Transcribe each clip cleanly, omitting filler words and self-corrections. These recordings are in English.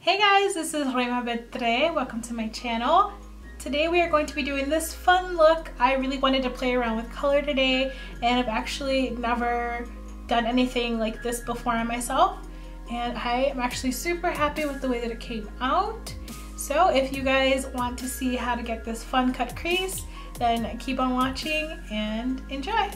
Hey guys, this is ROIMA. Welcome to my channel. Today we are going to be doing this fun look. I really wanted to play around with color today, and I've actually never done anything like this before on myself, and I am actually super happy with the way that it came out. So if you guys want to see how to get this fun cut crease, then keep on watching and enjoy.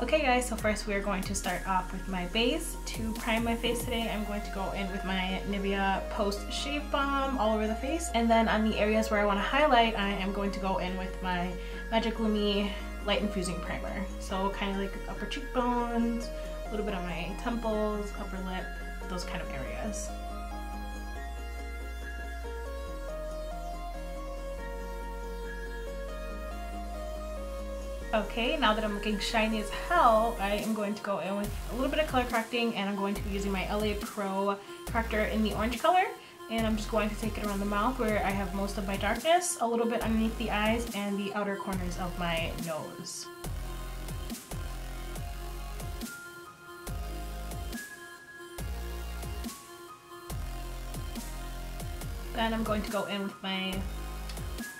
Okay guys, so first we are going to start off with my base. To prime my face today, I'm going to go in with my Nivea Post Shave Balm all over the face. And then on the areas where I want to highlight, I am going to go in with my Magic Lumi Light Infusing Primer. So kind of like upper cheekbones, a little bit on my temples, upper lip, those kind of areas. Okay, now that I'm looking shiny as hell, I am going to go in with a little bit of color correcting, and I'm going to be using my LA Pro corrector in the orange color. And I'm just going to take it around the mouth where I have most of my darkness, a little bit underneath the eyes and the outer corners of my nose. Then I'm going to go in with my,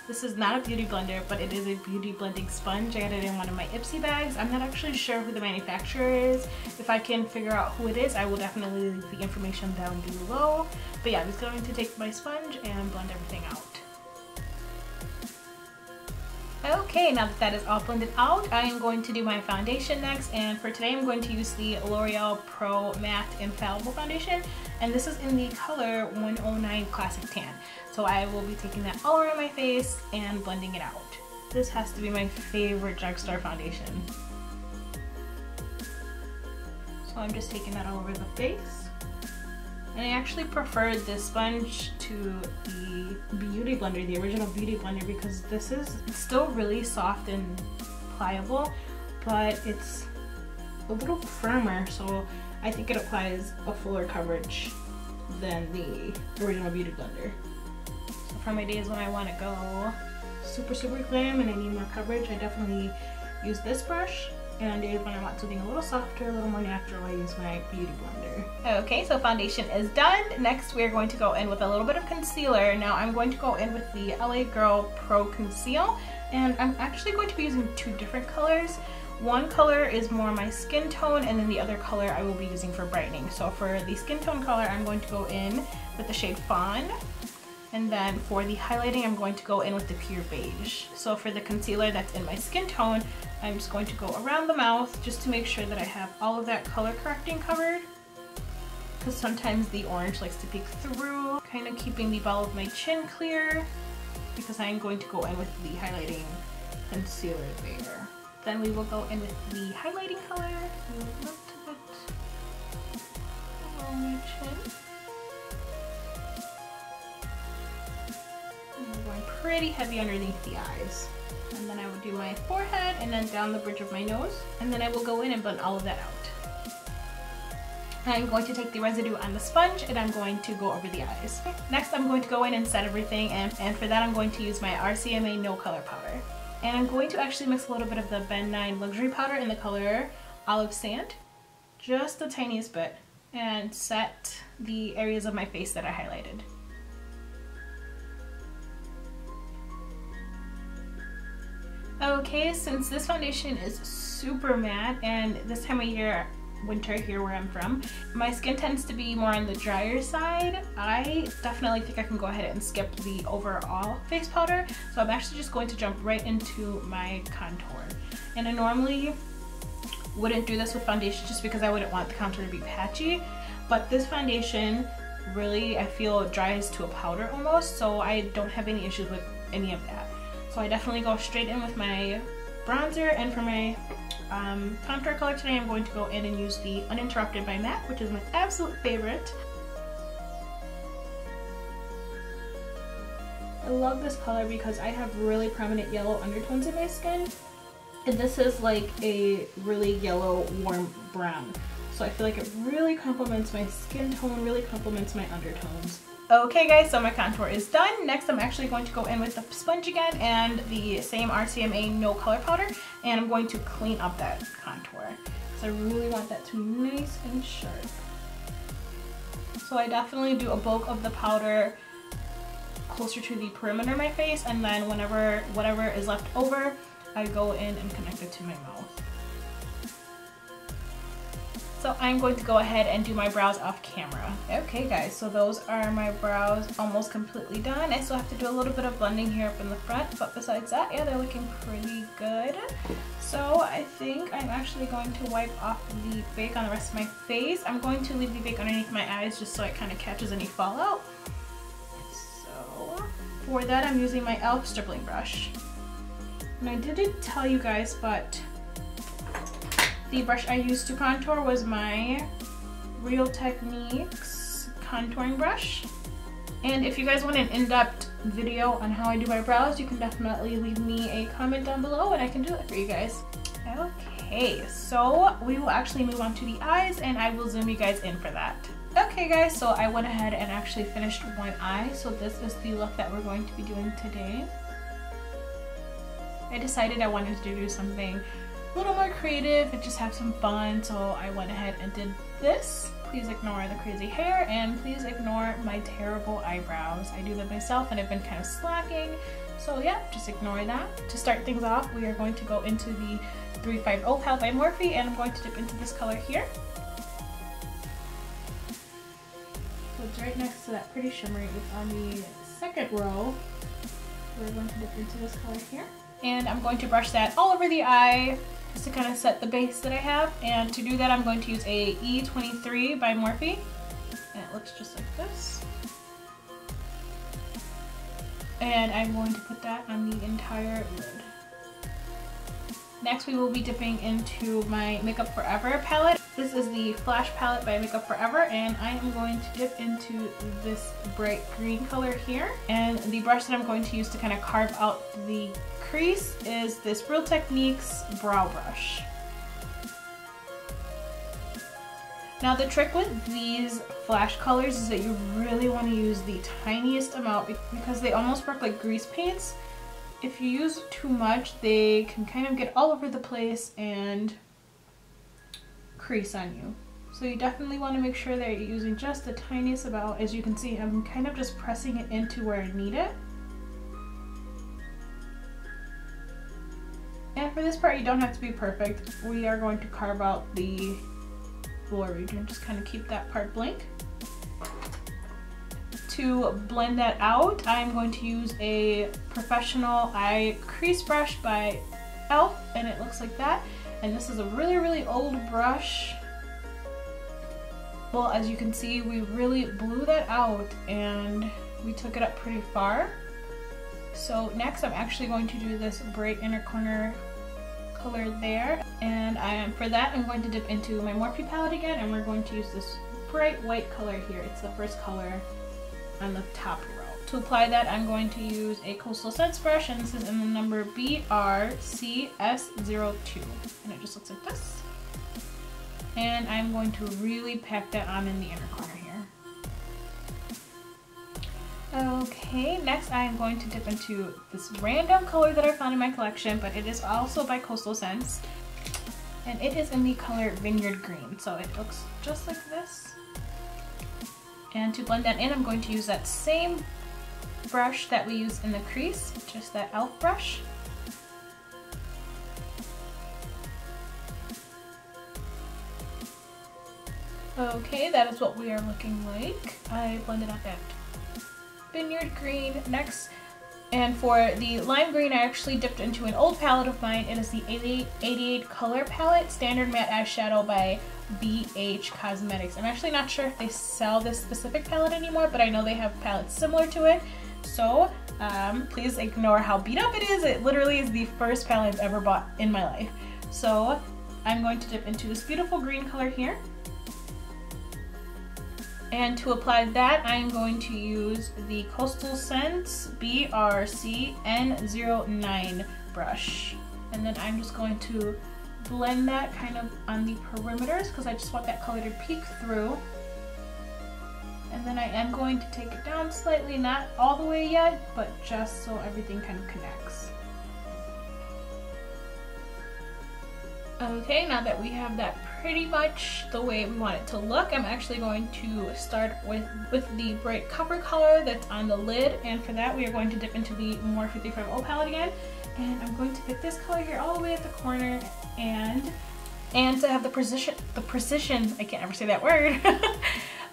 this is not a beauty blender, but it is a beauty blending sponge. I got it in one of my Ipsy bags. I'm not actually sure who the manufacturer is. If I can figure out who it is, I will definitely leave the information down below. But yeah, I'm just going to take my sponge and blend everything out. Okay, now that that is all blended out, I am going to do my foundation next, and for today I'm going to use the L'Oreal Pro Matte Infallible Foundation, and this is in the color 109 Classic Tan. So I will be taking that all around my face and blending it out. This has to be my favorite drugstore foundation. So I'm just taking that all over the face. And I actually preferred this sponge to the Beauty Blender, the original Beauty Blender, because this is still really soft and pliable, but it's a little firmer, so I think it applies a fuller coverage than the original Beauty Blender. So for my days when I want to go super glam and I need more coverage, I definitely use this brush. And on days when I want something a little softer, a little more natural, I use my Beauty Blender. Okay, so foundation is done. Next, we're going to go in with a little bit of concealer. Now, I'm going to go in with the LA Girl Pro Conceal, and I'm actually going to be using two different colors. One color is more my skin tone, and then the other color I will be using for brightening. So for the skin tone color, I'm going to go in with the shade Fawn. And then for the highlighting, I'm going to go in with the Pure Beige. So for the concealer that's in my skin tone, I'm just going to go around the mouth just to make sure that I have all of that color correcting covered. Because sometimes the orange likes to peek through, kind of keeping the ball of my chin clear, because I'm going to go in with the highlighting concealer there. Then we will go in with the highlighting color, a little bit along my chin. I'm going pretty heavy underneath the eyes. And then I will do my forehead and then down the bridge of my nose. And then I will go in and blend all of that out. I'm going to take the residue on the sponge and I'm going to go over the eyes. Next, I'm going to go in and set everything, and for that I'm going to use my RCMA No Color Powder. And I'm going to actually mix a little bit of the Ben 9 Luxury Powder in the color Olive Sand, just the tiniest bit, and set the areas of my face that I highlighted. Okay, since this foundation is super matte, and this time of year, winter here where I'm from, my skin tends to be more on the drier side, I definitely think I can go ahead and skip the overall face powder. So I'm actually just going to jump right into my contour. And I normally wouldn't do this with foundation just because I wouldn't want the contour to be patchy, but this foundation really, I feel, dries to a powder almost, so I don't have any issues with any of that. So I definitely go straight in with my bronzer, and for my contour color today, I'm going to go in and use the Uninterrupted by MAC, which is my absolute favorite. I love this color because I have really prominent yellow undertones in my skin, and this is like a really yellow, warm brown. So I feel like it really complements my skin tone, really complements my undertones. Okay guys, so my contour is done. Next I'm actually going to go in with the sponge again and the same RCMA No Color Powder, and I'm going to clean up that contour because I really want that to be nice and sharp. So So I definitely do a bulk of the powder closer to the perimeter of my face, and then whatever is left over, I go in and connect it to my mouth. So I'm going to go ahead and do my brows off camera. Okay guys, so those are my brows almost completely done. I still have to do a little bit of blending here up in the front, but besides that, yeah, they're looking pretty good. So I think I'm actually going to wipe off the bake on the rest of my face. I'm going to leave the bake underneath my eyes just so it kind of catches any fallout. So for that, I'm using my e.l.f. stippling brush. And I didn't tell you guys, but the brush I used to contour was my Real Techniques contouring brush. And if you guys want an in-depth video on how I do my brows, you can definitely leave me a comment down below and I can do it for you guys. Okay, so we will actually move on to the eyes and I will zoom you guys in for that. Okay guys, so I went ahead and actually finished one eye. So this is the look that we're going to be doing today. I decided I wanted to do something a little more creative and just have some fun, so I went ahead and did this. Please ignore the crazy hair and please ignore my terrible eyebrows. I do them myself and I've been kind of slacking, so yeah, just ignore that. To start things off, we are going to go into the 350 palette by Morphe and I'm going to dip into this color here. So it's right next to that pretty shimmery. It's on the second row. We're going to dip into this color here. And I'm going to brush that all over the eye just to kind of set the base that I have. And to do that, I'm going to use a E23 by Morphe. And it looks just like this. And I'm going to put that on the entire lid. Next, we will be dipping into my Makeup Forever palette. This is the Flash palette by Makeup Forever, and I am going to dip into this bright green color here. And the brush that I'm going to use to kind of carve out the crease is this Real Techniques brow brush. Now the trick with these flash colors is that you really want to use the tiniest amount because they almost work like grease paints. If you use too much, they can kind of get all over the place and crease on you. So you definitely want to make sure that you're using just the tiniest amount. As you can see, I'm kind of just pressing it into where I need it. And for this part, you don't have to be perfect. We are going to carve out the floor region. Just kind of keep that part blank. To blend that out, I'm going to use a professional eye crease brush by e.l.f. and it looks like that. And this is a really old brush. Well, as you can see, we really blew that out and we took it up pretty far. So next I'm actually going to do this bright inner corner color there. And for that I'm going to dip into my Morphe palette again and we're going to use this bright white color here. It's the first color on the top row. To apply that, I'm going to use a Coastal Scents brush, and this is in the number BRCS02, and it just looks like this. And I'm going to really pack that on in the inner corner here. Okay, next I am going to dip into this random color that I found in my collection, but it is also by Coastal Scents, and it is in the color Vineyard Green, so it looks just like this. And to blend that in, I'm going to use that same brush that we used in the crease, just that e.l.f. brush. Okay, that is what we are looking like. I blended out that Vineyard Green next. And for the lime green, I actually dipped into an old palette of mine. It is the 88 color palette, Standard Matte Eyeshadow by BH Cosmetics. I'm actually not sure if they sell this specific palette anymore, but I know they have palettes similar to it. So please ignore how beat up it is. It literally is the first palette I've ever bought in my life. So I'm going to dip into this beautiful green color here. And to apply that, I'm going to use the Coastal Scents BRCN09 brush. And then I'm just going to blend that kind of on the perimeters because I just want that color to peek through. And then I am going to take it down slightly, not all the way yet, but just so everything kind of connects. Okay, now that we have that pretty much the way we want it to look. I'm actually going to start with the bright copper color that's on the lid, and for that we are going to dip into the Morphe 350 palette again, and I'm going to pick this color here all the way at the corner, and to have the precision, I can't ever say that word,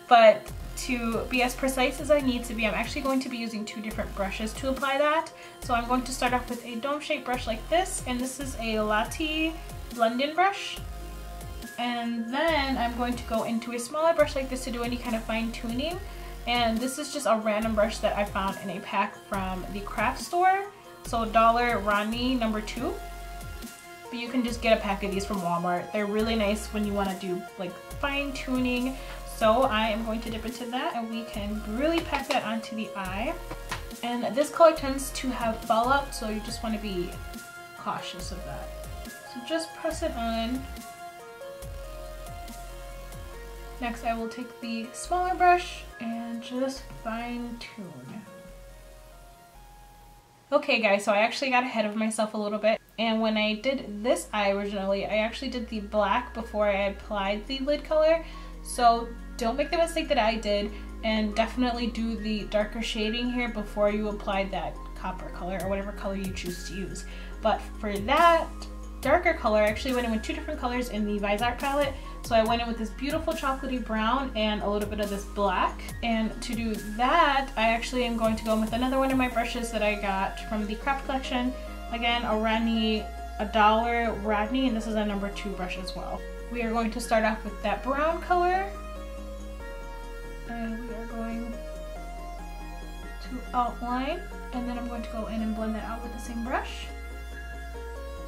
but to be as precise as I need to be, I'm actually going to be using 2 different brushes to apply that. So I'm going to start off with a dome-shaped brush like this, and this is a Latte blend-in brush. And then I'm going to go into a smaller brush like this to do any kind of fine-tuning. And this is just a random brush that I found in a pack from the craft store. So $1 number 2. But you can just get a pack of these from Walmart. They're really nice when you want to do like fine-tuning. So I am going to dip into that, and we can really pack that onto the eye. And this color tends to have fallout, so you just want to be cautious of that. So just press it on. Next I will take the smaller brush and just fine tune. Okay guys, so I actually got ahead of myself a little bit, and when I did this eye originally, I actually did the black before I applied the lid color. So don't make the mistake that I did, and definitely do the darker shading here before you apply that copper color or whatever color you choose to use. But for that darker color, I actually went in with 2 different colors in the Vizart palette. So I went in with this beautiful chocolatey brown and a little bit of this black. And to do that, I actually am going to go in with another one of my brushes that I got from the craft collection. Again, a $1 Rodney, and this is a number 2 brush as well. We are going to start off with that brown color. And we are going to outline, and then I'm going to go in and blend that out with the same brush.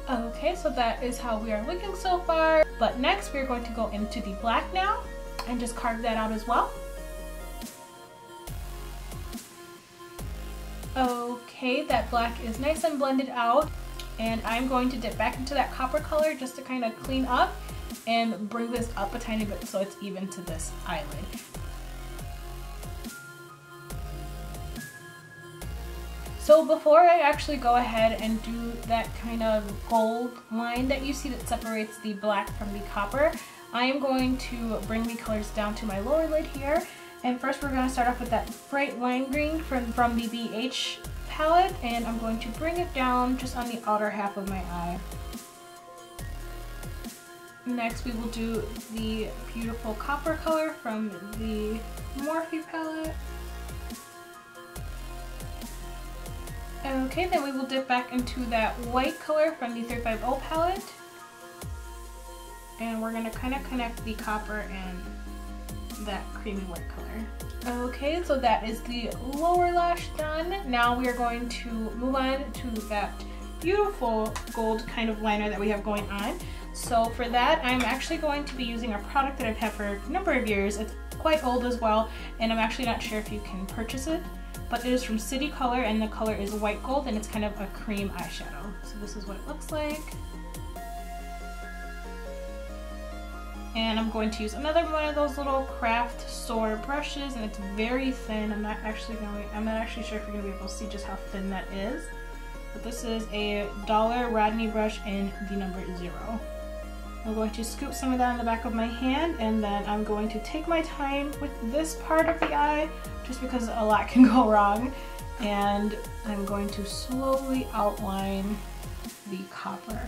Okay, so that is how we are looking so far. But next we're going to go into the black now and just carve that out as well. Okay, that black is nice and blended out, and I'm going to dip back into that copper color just to kind of clean up and bring this up a tiny bit so it's even to this eyelid. So before I actually go ahead and do that kind of gold line that you see that separates the black from the copper, I am going to bring the colors down to my lower lid here. And first we're going to start off with that bright lime green from the BH palette, and I'm going to bring it down just on the outer half of my eye. Next we will do the beautiful copper color from the Morphe palette. Okay, then we will dip back into that white color from the 350 palette. And we're going to kind of connect the copper and that creamy white color. Okay, so that is the lower lash done. Now we are going to move on to that beautiful gold kind of liner that we have going on. So for that, I'm actually going to be using a product that I've had for a number of years. It's quite old as well, and I'm actually not sure if you can purchase it. But it is from City Color, and the color is white gold, and it's kind of a cream eyeshadow. So this is what it looks like. And I'm going to use another one of those little craft store brushes, and it's very thin. I'm not actually sure if you're gonna be able to see just how thin that is. But this is a $1 Rodney brush in the number 0. I'm going to scoop some of that on the back of my hand, and then I'm going to take my time with this part of the eye, just because a lot can go wrong. And I'm going to slowly outline the copper.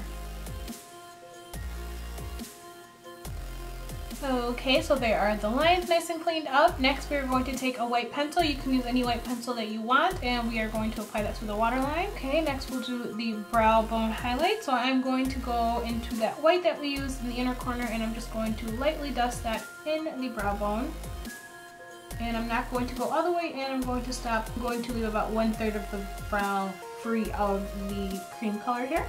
Okay, so there are the lines nice and cleaned up. Next we're going to take a white pencil. You can use any white pencil that you want, and we are going to apply that to the waterline. Okay, next we'll do the brow bone highlight. So I'm going to go into that white that we used in the inner corner, and I'm just going to lightly dust that in the brow bone. And I'm not going to go all the way in, I'm going to stop. I'm going to leave about 1/3 of the brow free of the cream color here.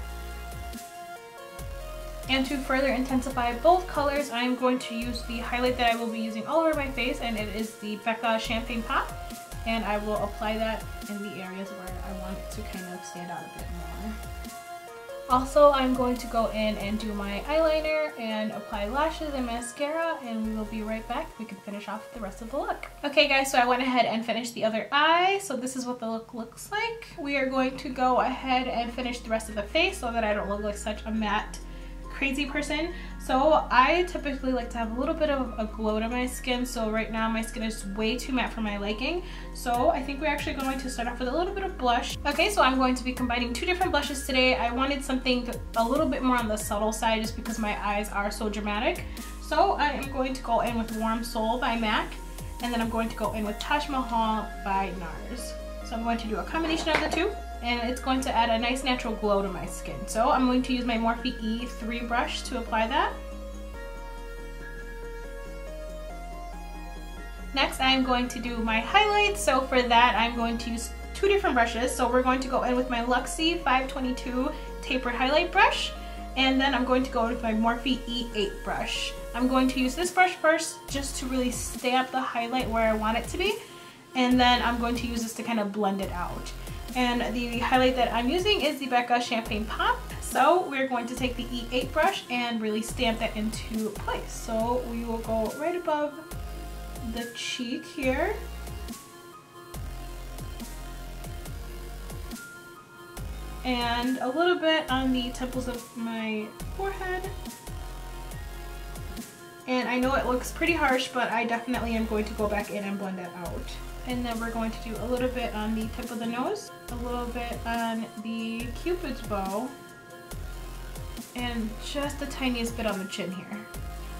And to further intensify both colors, I'm going to use the highlight that I will be using all over my face, and it is the Becca Champagne Pop. And I will apply that in the areas where I want it to kind of stand out a bit more. Also, I'm going to go in and do my eyeliner and apply lashes and mascara, and we will be right back. We can finish off the rest of the look. Okay guys, so I went ahead and finished the other eye. So this is what the look looks like. We are going to go ahead and finish the rest of the face so that I don't look like such a matte crazy person. So I typically like to have a little bit of a glow to my skin. So right now my skin is way too matte for my liking. So I think we're actually going to start off with a little bit of blush. Okay, so I'm going to be combining 2 different blushes today. I wanted something a little bit more on the subtle side just because my eyes are so dramatic. So I am going to go in with Warm Soul by MAC, and then I'm going to go in with Taj Mahal by NARS. So I'm going to do a combination of the 2. And it's going to add a nice natural glow to my skin. So I'm going to use my Morphe E3 brush to apply that. Next, I'm going to do my highlights. So for that, I'm going to use 2 different brushes. So we're going to go in with my Luxie 522 tapered highlight brush. And then I'm going to go with my Morphe E8 brush. I'm going to use this brush first just to really stamp the highlight where I want it to be. And then I'm going to use this to kind of blend it out. And the highlight that I'm using is the Becca Champagne Pop. So we're going to take the E8 brush and really stamp that into place. So we will go right above the cheek here. And a little bit on the temples of my forehead. And I know it looks pretty harsh, but I definitely am going to go back in and blend that out. And then we're going to do a little bit on the tip of the nose, a little bit on the Cupid's bow, and just the tiniest bit on the chin here.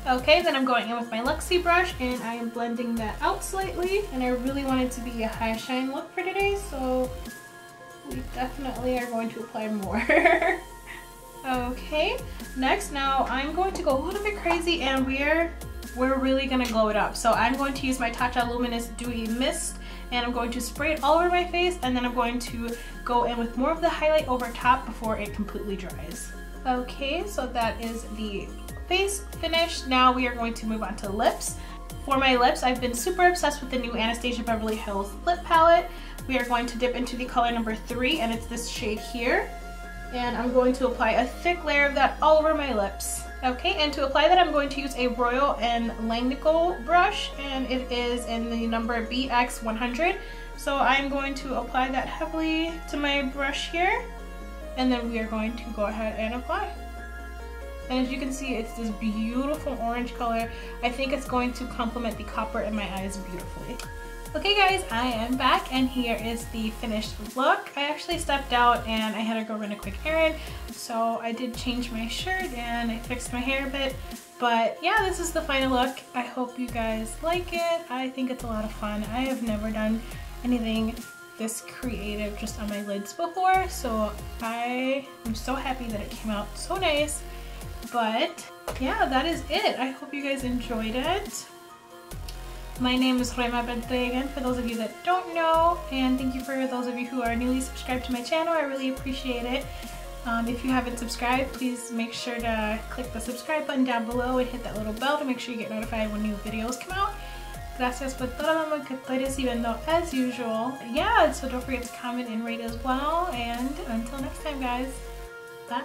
Okay, then I'm going in with my Luxie brush and I am blending that out slightly. And I really want it to be a high shine look for today, so we definitely are going to apply more. Okay, next now I'm going to go a little bit crazy and we're really gonna glow it up. So I'm going to use my Tatcha Luminous Dewy Mist and I'm going to spray it all over my face, and then I'm going to go in with more of the highlight over top before it completely dries. Okay, so that is the face finish. Now we are going to move on to lips. For my lips, I've been super obsessed with the new Anastasia Beverly Hills lip palette. We are going to dip into the color number 3, and it's this shade here. And I'm going to apply a thick layer of that all over my lips. Okay, and to apply that I'm going to use a Royal & Langnickel brush, and it is in the number BX100. So I'm going to apply that heavily to my brush here, and then we are going to go ahead and apply. And as you can see, it's this beautiful orange color. I think it's going to complement the copper in my eyes beautifully. Okay guys, I am back and here is the finished look. I actually stepped out and I had to go run a quick errand, so I did change my shirt and I fixed my hair a bit. But yeah, this is the final look. I hope you guys like it. I think it's a lot of fun. I have never done anything this creative just on my lids before, so I am so happy that it came out so nice. But yeah, that is it. I hope you guys enjoyed it. My name is ROIMA again, for those of you that don't know, and thank you for those of you who are newly subscribed to my channel. I really appreciate it. If you haven't subscribed, please make sure to click the subscribe button down below and hit that little bell to make sure you get notified when new videos come out. Gracias por todo el amor que estoy recibiendo as usual. Yeah, so don't forget to comment and rate as well, and until next time guys, bye!